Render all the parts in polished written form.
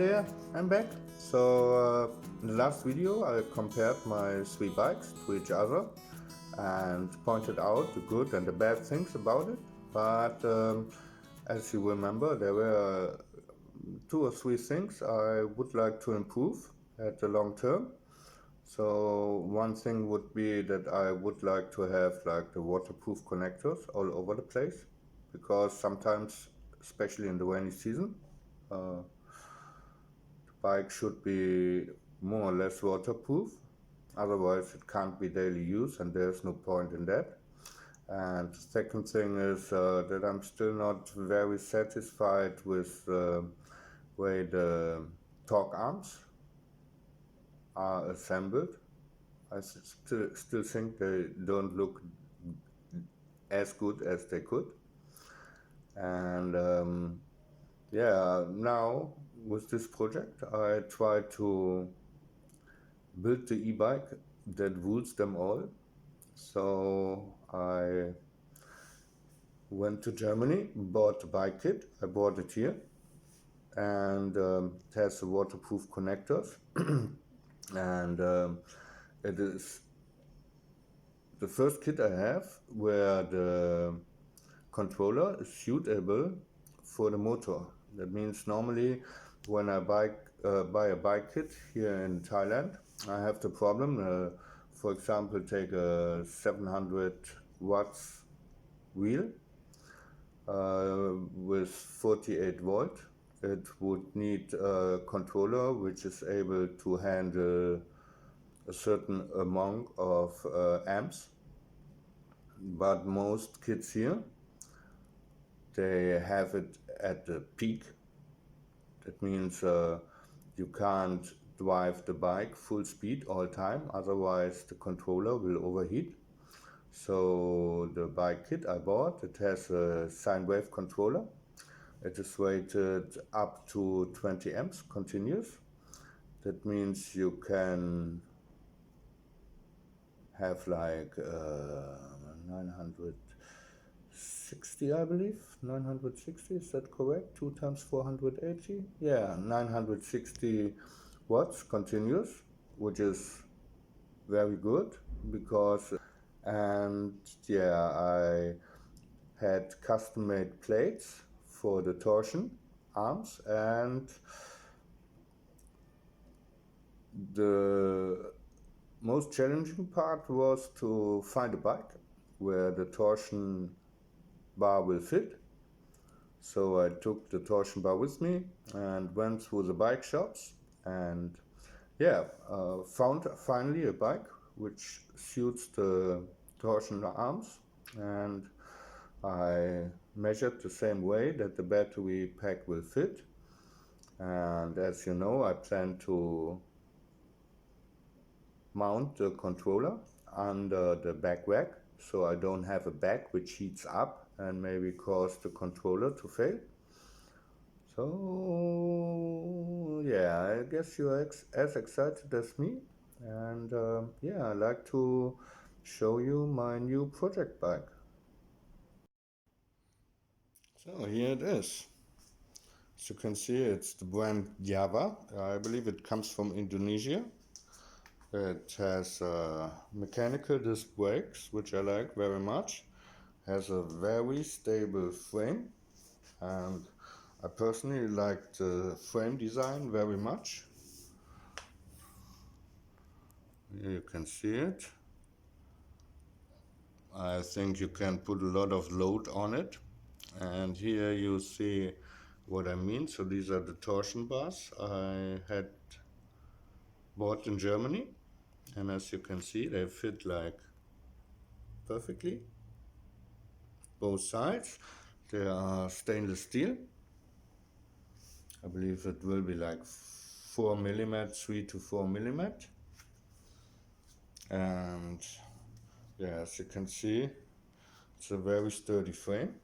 there, I'm back. In the last video I compared my three bikes to each other and pointed out the good and the bad things about it. But as you remember, there were two or three things I would like to improve at the long term. So one thing would be that I would like to have like the waterproof connectors all over the place, because sometimes, especially in the rainy season, the bike should be more or less waterproof. Otherwise it can't be daily use and there's no point in that. And the second thing is that I'm still not very satisfied with the way the torque arms are assembled. I still think they don't look as good as they could. And yeah, now with this project I try to build the e-bike that rules them all. So I went to Germany, bought the bike kit. I bought it here, and it has the waterproof connectors. And it is the first kit I have where the controller is suitable for the motor. That means normally when I buy a bike kit here in Thailand, I have the problem, for example, take a 700 watts wheel with 48 volt. It would need a controller which is able to handle a certain amount of amps. But most kits here, they have it at the peak. That means you can't drive the bike full speed all time, otherwise the controller will overheat. So the bike kit I bought, it has a Sinewave controller. It is rated up to 20 amps continuous. That means you can have like 960, I believe. 960, is that correct? 2 times 480? Yeah, 960 watts continuous, which is very good because, and yeah, I had custom made plates for the torsion arms, and the most challenging part was to find a bike where the torsion bar will fit. So I took the torsion bar with me and went through the bike shops, and yeah, found finally a bike which suits the torsion arms, and I measured the same way that the battery pack will fit. And as you know, I plan to mount the controller under the back rack, so I don't have a back which heats up and maybe cause the controller to fail. So yeah, I guess you're as excited as me, and yeah, I'd like to show you my new project bike. So here it is. As you can see, it's the brand Jave. I believe it comes from Indonesia. It has mechanical disc brakes, which I like very much. Has a very stable frame, and I personally like the frame design very much. Here you can see it. I think you can put a lot of load on it. And here you see what I mean. So these are the torsion bars I had bought in Germany. And as you can see, they fit like perfectly. Both sides. They are stainless steel. I believe it will be like 4 millimeter, 3 to 4 millimeter. And yeah, as you can see, it's a very sturdy frame.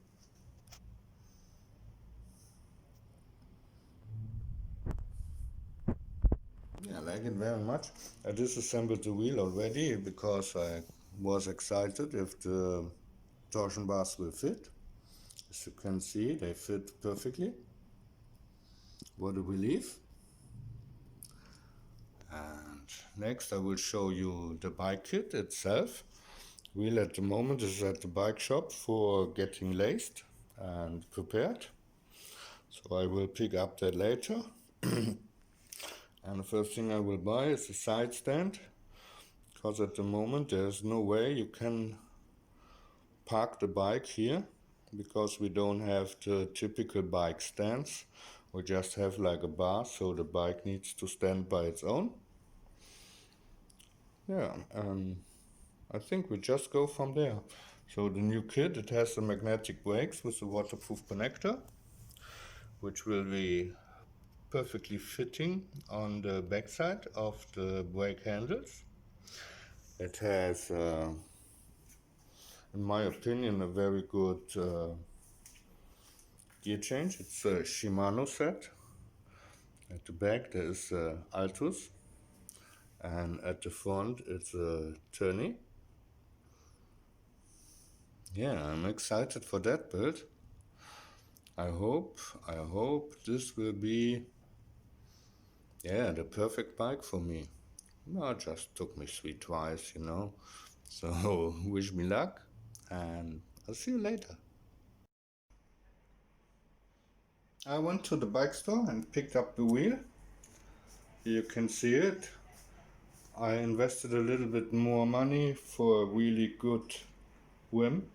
Yeah, I like it very much. I disassembled the wheel already because I was excited if the torsion bars will fit. As you can see, they fit perfectly. What a relief. And next I will show you the bike kit itself. Wheel at the moment is at the bike shop for getting laced and prepared. So I will pick up that later. And the first thing I will buy is a side stand, because at the moment there's no way you can park the bike here, because we don't have the typical bike stands. We just have like a bar, so the bike needs to stand by its own. Yeah, I think we just go from there. So the new kit, it has the magnetic brakes with the waterproof connector, which will be perfectly fitting on the backside of the brake handles. It has, in my opinion, a very good gear change. It's a Shimano set. At the back there is Altus, and at the front it's a Turney. Yeah, I'm excited for that build. I hope this will be, yeah, the perfect bike for me. No, it just took me twice, you know. So wish me luck, and I'll see you later. I went to the bike store and picked up the wheel. You can see it. I invested a little bit more money for a really good rim.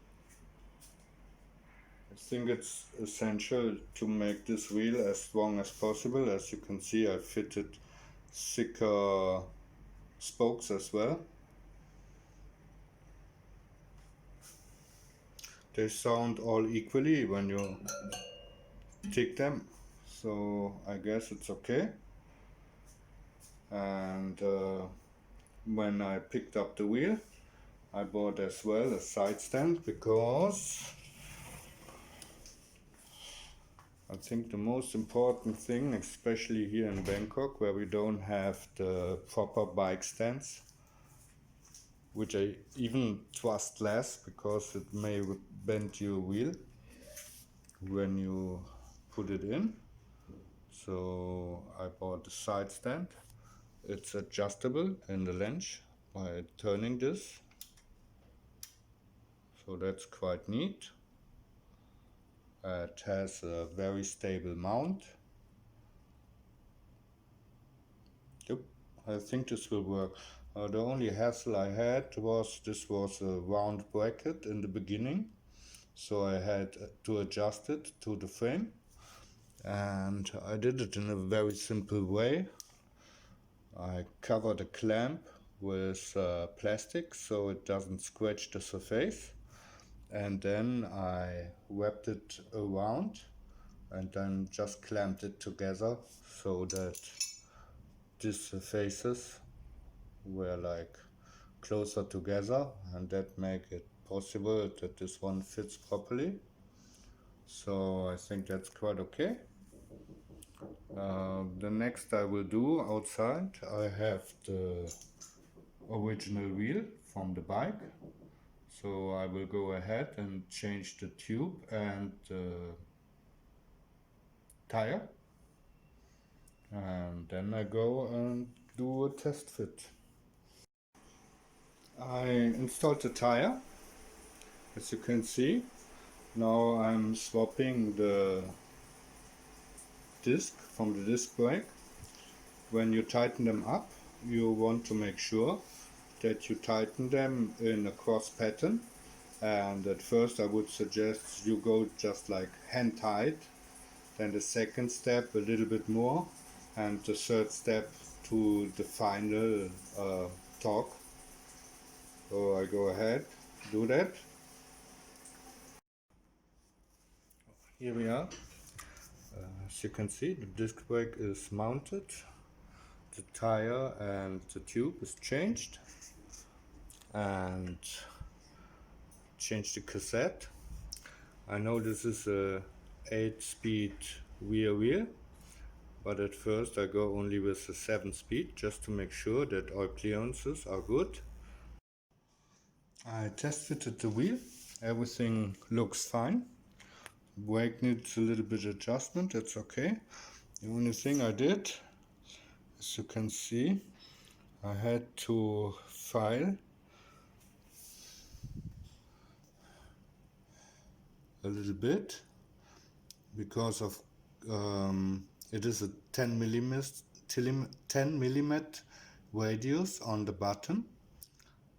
I think it's essential to make this wheel as strong as possible. As you can see, I fitted thicker spokes as well. They sound all equally when you tick them, so I guess it's okay. And when I picked up the wheel, I bought as well a side stand, because I think the most important thing, especially here in Bangkok, where we don't have the proper bike stands, which I even trust less because it may bend your wheel when you put it in. So I bought a side stand. It's adjustable in the length by turning this, so that's quite neat. It has a very stable mount. Yep, I think this will work. The only hassle I had was this was a round bracket in the beginning, so I had to adjust it to the frame, and I did it in a very simple way. I covered the clamp with plastic so it doesn't scratch the surface, and then I wrapped it around and then just clamped it together so that these surfaces were like closer together, and that make it possible that this one fits properly. So I think that's quite okay. The next I will do outside, I have the original wheel from the bike. So I will go ahead and change the tube and the tire. And then I go and do a test fit. I installed the tire, as you can see. Now I'm swapping the disc from the disc brake. When you tighten them up, you want to make sure that you tighten them in a cross pattern, and at first I would suggest you go just like hand tight, then the second step a little bit more, and the third step to the final torque. So I go ahead, do that. Here we are. As you can see, the disc brake is mounted, the tire and the tube is changed, and change the cassette. I know this is a 8-speed rear wheel, but at first I go only with the 7-speed just to make sure that all clearances are good. I test fitted the wheel, everything looks fine. Brake needs a little bit adjustment, that's okay. The only thing I did, as you can see, I had to file a little bit because of it is a 10 millimeter radius on the button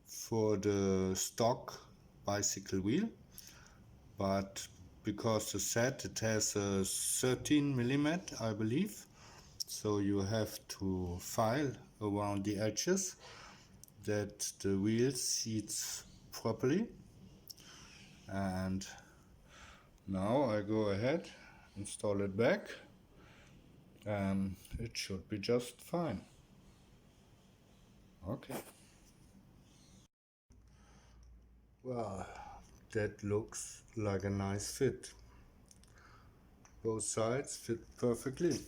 for the stock bicycle wheel, but because the set it has a 13 millimeter, I believe, so you have to file around the edges that the wheel seats properly. And now I go ahead, install it back, and it should be just fine. Okay. Well, that looks like a nice fit. Both sides fit perfectly.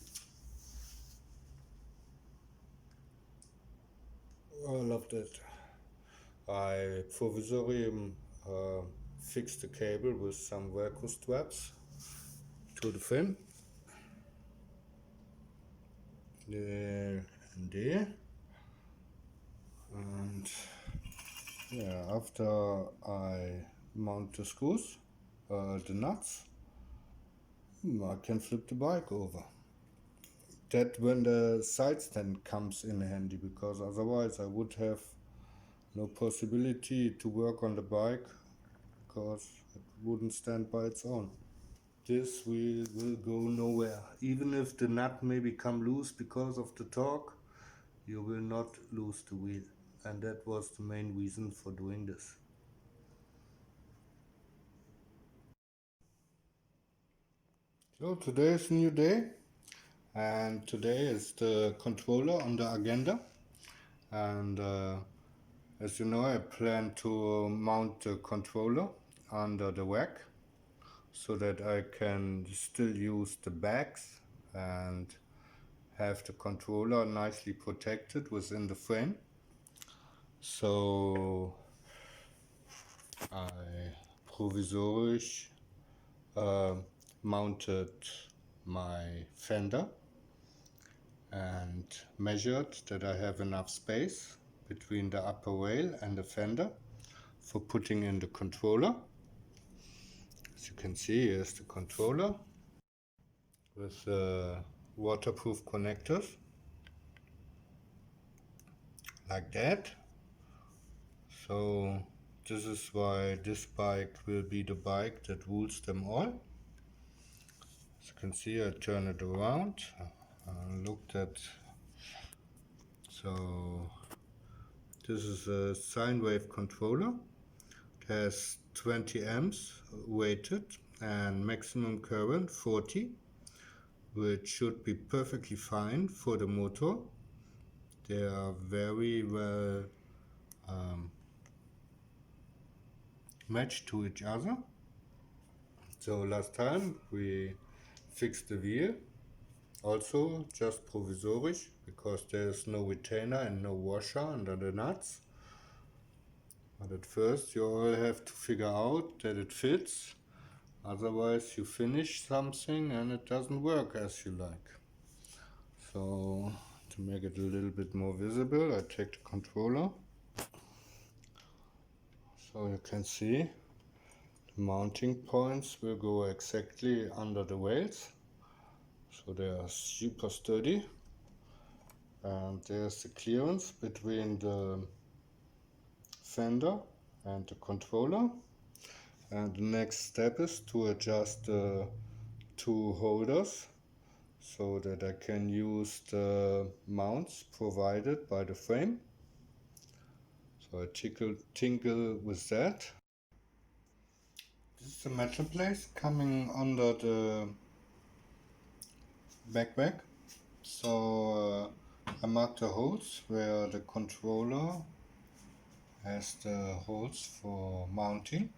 I love that. I provisorily fixed the cable with some Velcro straps to the frame. There and there. And yeah, after I mount the screws, the nuts, I can flip the bike over. That when the side stand comes in handy, because otherwise I would have no possibility to work on the bike because it wouldn't stand by its own. This wheel will go nowhere. Even if the nut may become loose because of the torque, you will not lose the wheel. And that was the main reason for doing this. So today is a new day, and today is the controller on the agenda. And as you know, I plan to mount the controller under the rack so that I can still use the bags and have the controller nicely protected within the frame. So I provisorisch mounted my fender and measured that I have enough space between the upper rail and the fender for putting in the controller. As you can see, here's the controller with waterproof connectors like that. So this is why this bike will be the bike that rules them all. As you can see, I turn it around. Looked at. So this is a Sinewave controller. It has 20 amps rated and maximum current 40, which should be perfectly fine for the motor. They are very well matched to each other. So last time we fixed the wheel, also just provisorisch, because there's no retainer and no washer under the nuts. But at first you all have to figure out that it fits, otherwise you finish something and it doesn't work as you like. So to make it a little bit more visible, I take the controller. So you can see the mounting points will go exactly under the rails. So they are super sturdy. And there's the clearance between the fender and the controller. And the next step is to adjust the two holders so that I can use the mounts provided by the frame. So I tinkle with that. This is a metal plate coming under the backpack. So I marked the holes where the controller has the holes for mounting.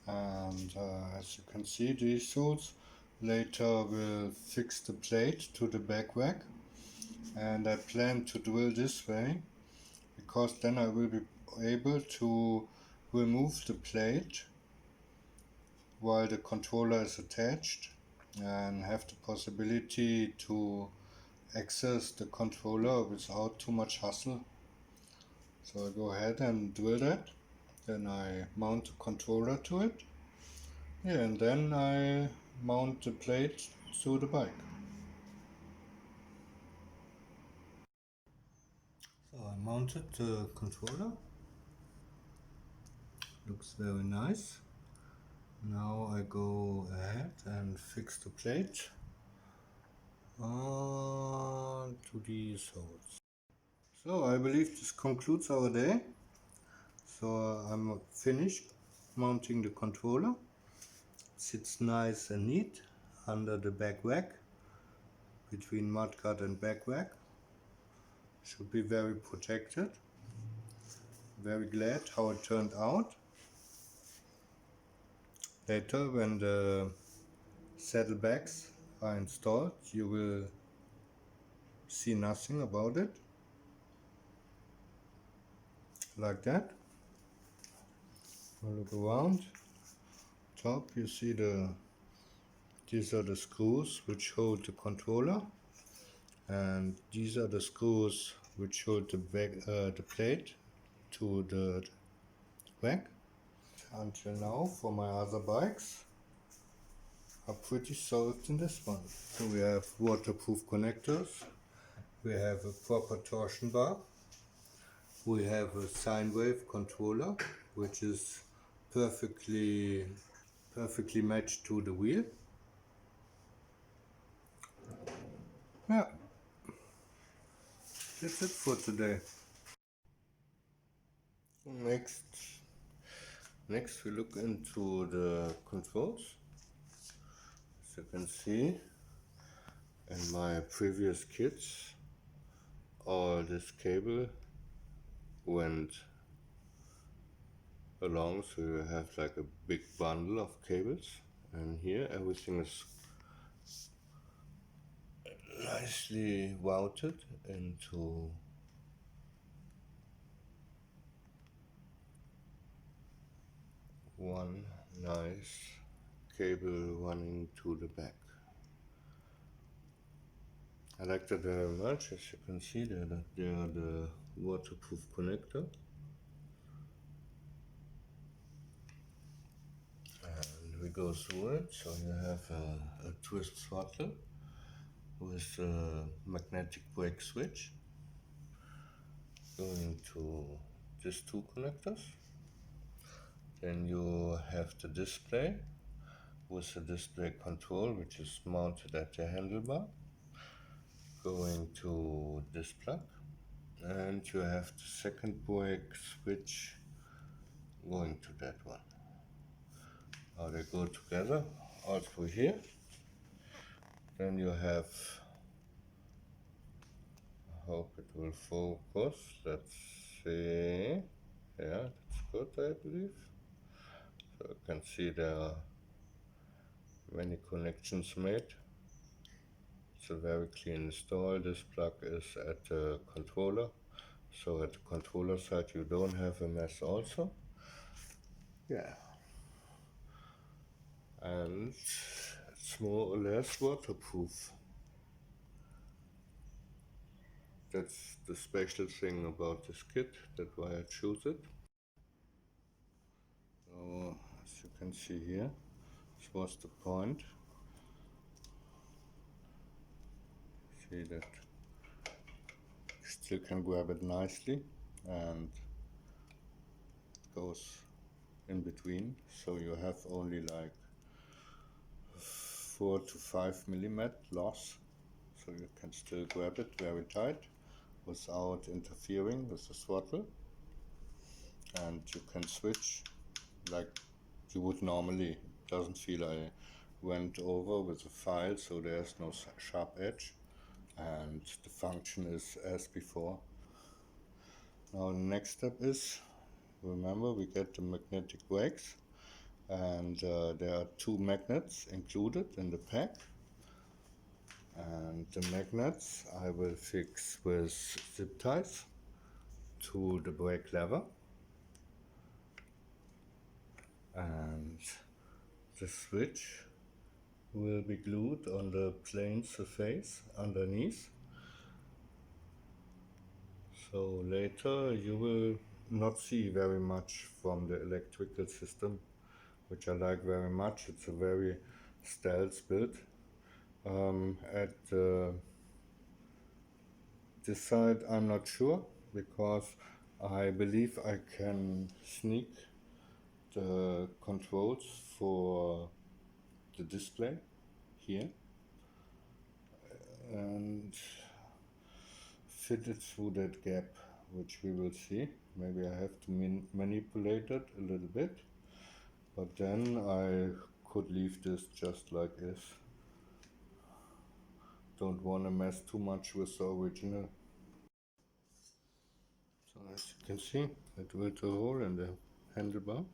And as you can see, these holes later will fix the plate to the back rack. And I plan to drill this way because then I will be able to remove the plate while the controller is attached and have the possibility to access the controller without too much hassle. So I go ahead and drill that, then I mount the controller to it, yeah, and then I mount the plate to the bike. So I mounted the controller, looks very nice. Now I go ahead and fix the plate onto these holes. So I believe this concludes our day. So I'm finished mounting the controller. Sits nice and neat under the back rack, between mudguard and back rack. Should be very protected. Very glad how it turned out. Later, when the saddlebags are installed, you will see nothing about it. Like that. I'll look around. Top, you see these are the screws which hold the controller, and these are the screws which hold the plate to the rack. Until now, for my other bikes, are pretty solid in this one. So we have waterproof connectors, we have a proper torsion bar, we have a Sinewave controller which is perfectly matched to the wheel. Yeah, that's it for today. Next we look into the controls. As you can see, in my previous kits, all this cable went along, so you have like a big bundle of cables, and here everything is nicely routed into one nice cable running to the back. I like that very much. As you can see, they are the waterproof connector. And we go through it. So you have a twist throttle with a magnetic brake switch going to these two connectors. Then you have the display with the display control, which is mounted at the handlebar, going to this plug. And you have the second brake switch going to that one. Now they go together all through here. Then you have, I hope it will focus, let's see, yeah, that's good, I believe. So you can see there are many connections made. It's a very clean install. This plug is at the controller, so at the controller side you don't have a mess also. Yeah, and it's more or less waterproof. That's the special thing about this kit, that's why I choose it. So as you can see here, this was the point. See that you still can grab it nicely, and it goes in between, so you have only like 4 to 5 millimeter loss, so you can still grab it very tight without interfering with the throttle, and you can switch like you would normally. It doesn't feel I went over with a file, so there's no sharp edge, and the function is as before. Now the next step is, remember, we get the magnetic brakes, and there are 2 magnets included in the pack, and the magnets I will fix with zip ties to the brake lever, and the switch will be glued on the plane surface underneath, So later you will not see very much from the electrical system, which I like very much. It's a very stealth build. At this side I'm not sure, because I believe I can sneak the controls for the display here and fit it through that gap, which we will see. Maybe I have to manipulate it a little bit, but then I could leave this just like this. Don't want to mess too much with the original. So as you can see, I drilled a hole in the handlebar,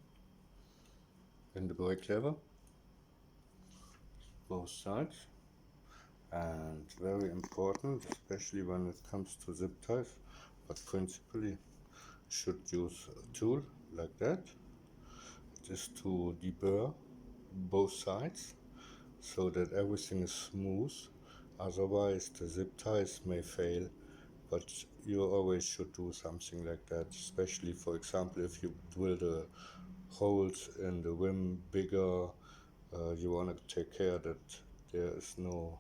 in the brake lever, both sides. And very important, especially when it comes to zip ties, but principally should use a tool like that, just to deburr both sides so that everything is smooth. Otherwise the zip ties may fail, but you always should do something like that, especially for example if you drill the holes in the rim bigger. You want to take care that there is no,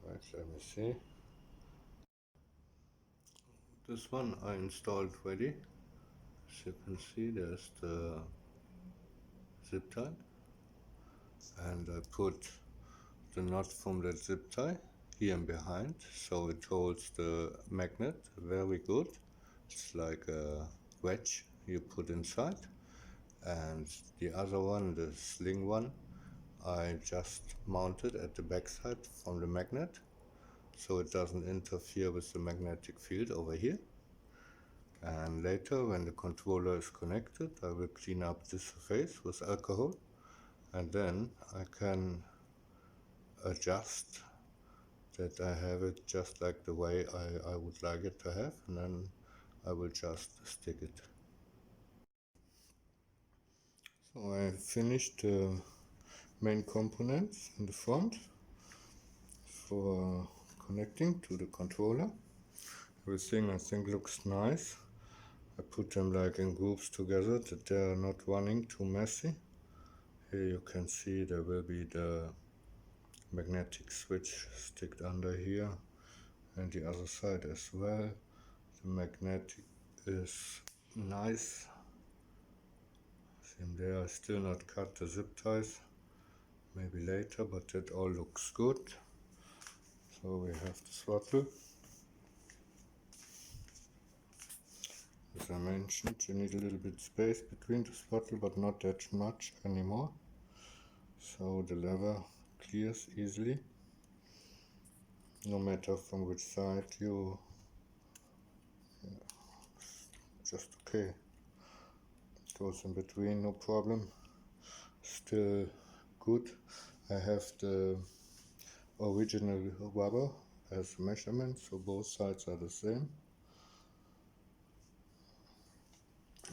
right, let me see. This one I installed ready. As you can see, there's the zip tie, and I put the knot from that zip tie here and behind, so it holds the magnet very good. It's like a wedge you put inside. And the other one, the sling one, I just mounted at the back side from the magnet, so it doesn't interfere with the magnetic field over here. And later, when the controller is connected, I will clean up this surface with alcohol, and then I can adjust that I have it just like the way I would like it to have, and then I will just stick it. So I finished the main components in the front for connecting to the controller. Everything I think looks nice. I put them like in groups together that they are not running too messy. Here you can see there will be the magnetic switch sticked under here, and the other side as well. The magnetic is nice. Same there. I still not cut the zip ties, maybe later, but that all looks good. So we have the throttle. As I mentioned, you need a little bit space between the throttle, but not that much anymore, so the lever clears easily, no matter from which side you, just okay, it goes in between, no problem, still good. I have the original rubber as a measurement, so both sides are the same.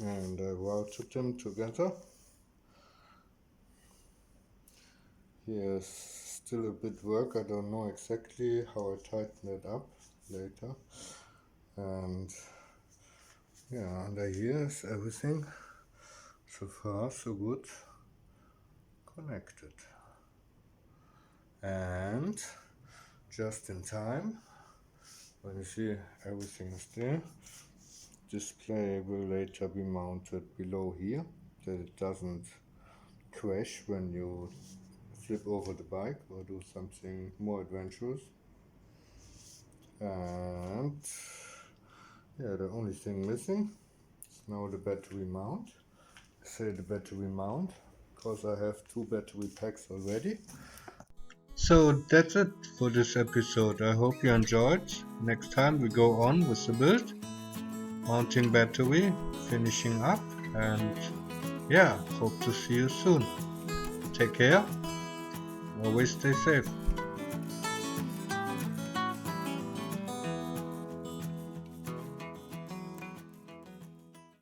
And I routed them together. Here's still a bit work, I don't know exactly how I tighten it up later. And yeah, under here is everything so far so good connected. And just in time, when you see everything is there, display will later be mounted below here, that it doesn't crash when you flip over the bike or do something more adventurous. And yeah, the only thing missing is now the battery mount. I say the battery mount because I have 2 battery packs already. So that's it for this episode. I hope you enjoyed. Next time we go on with the build, mounting battery, finishing up, and yeah, hope to see you soon. Take care, always stay safe.